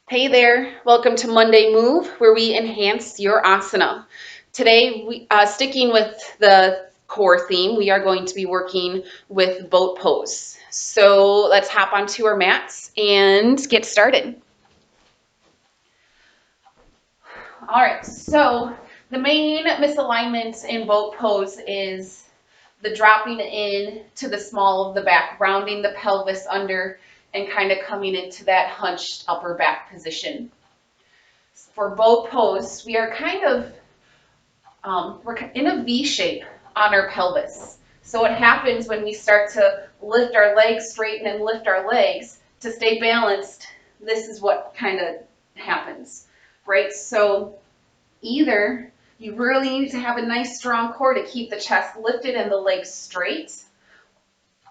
Hey there, welcome to Monday Move, where we enhance your asana. Today, sticking with the core theme, we are going to be working with boat pose. So let's hop onto our mats and get started. All right, so the main misalignment in boat pose is the dropping in to the small of the back, rounding the pelvis under, and kind of coming into that hunched upper back position. For boat pose, we are kind of we're in a V shape on our pelvis. So what happens when we start to lift our legs, straighten and lift our legs to stay balanced, this is what kind of happens, right? So either you really need to have a nice strong core to keep the chest lifted and the legs straight,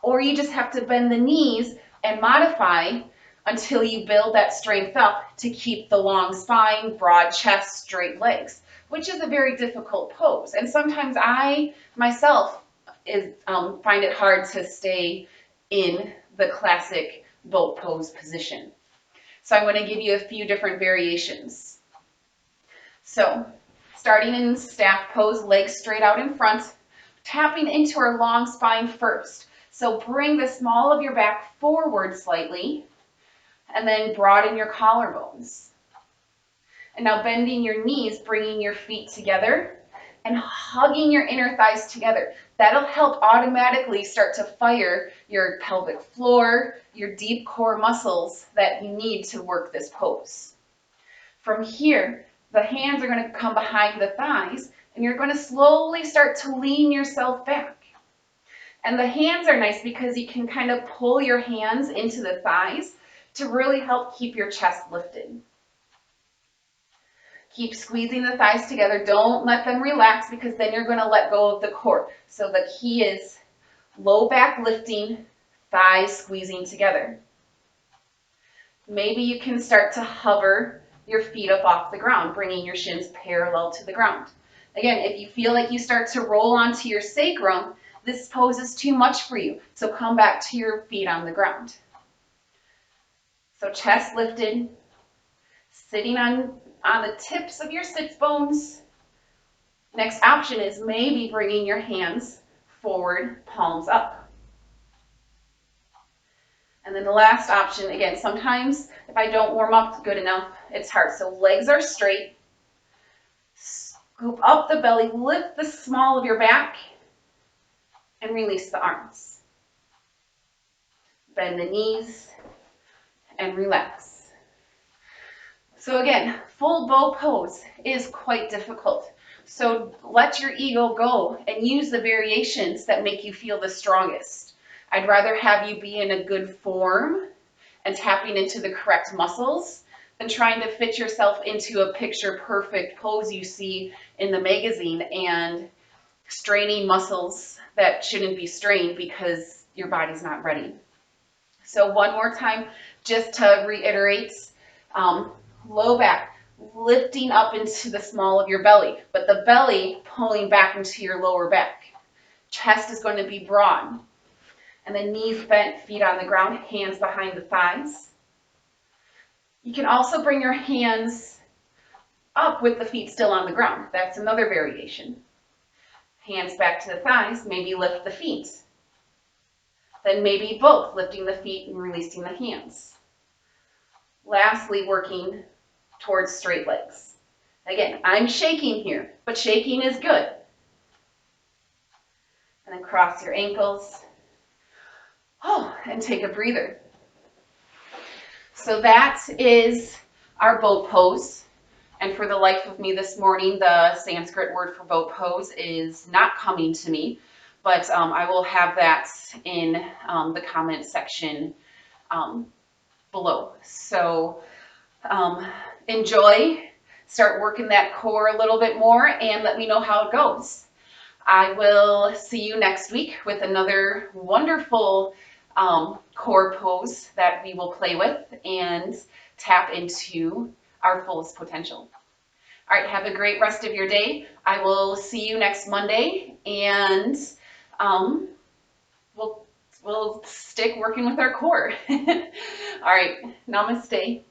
or you just have to bend the knees and modify until you build that strength up to keep the long spine, broad chest, straight legs, which is a very difficult pose. And sometimes I myself find it hard to stay in the classic boat pose position. So I'm going to give you a few different variations. So starting in staff pose, legs straight out in front, tapping into our long spine first. So bring the small of your back forward slightly, and then broaden your collarbones. And now bending your knees, bringing your feet together, and hugging your inner thighs together. That'll help automatically start to fire your pelvic floor, your deep core muscles that you need to work this pose. From here, the hands are going to come behind the thighs, and you're going to slowly start to lean yourself back. And the hands are nice because you can kind of pull your hands into the thighs to really help keep your chest lifted. Keep squeezing the thighs together. Don't let them relax because then you're going to let go of the core. So the key is low back lifting, thighs squeezing together. Maybe you can start to hover your feet up off the ground, bringing your shins parallel to the ground. Again, if you feel like you start to roll onto your sacrum, this pose is too much for you. So come back to your feet on the ground. So chest lifted, sitting on the tips of your sits bones. Next option is maybe bringing your hands forward, palms up. And then the last option, again, sometimes if I don't warm up good enough, it's hard. So legs are straight. Scoop up the belly, lift the small of your back, and release the arms. Bend the knees and relax. So again, full bow pose is quite difficult. So let your ego go and use the variations that make you feel the strongest. I'd rather have you be in a good form and tapping into the correct muscles than trying to fit yourself into a picture perfect pose you see in the magazine and straining muscles that shouldn't be strained because your body's not ready. So one more time, just to reiterate, low back, lifting up into the small of your belly, but the belly pulling back into your lower back. Chest is going to be broad. And then knees bent, feet on the ground, hands behind the thighs. You can also bring your hands up with the feet still on the ground. That's another variation. Hands back to the thighs, maybe lift the feet. Then maybe both, lifting the feet and releasing the hands. Lastly, working towards straight legs. Again, I'm shaking here, but shaking is good. And then cross your ankles. Oh, and take a breather. So that is our boat pose. And for the life of me this morning, the Sanskrit word for boat pose is not coming to me, but I will have that in the comment section below. So enjoy, start working that core a little bit more, and let me know how it goes. I will see you next week with another wonderful core pose that we will play with and tap into our fullest potential. All right, have a great rest of your day. I will see you next Monday, and we'll stick working with our core. All right, namaste.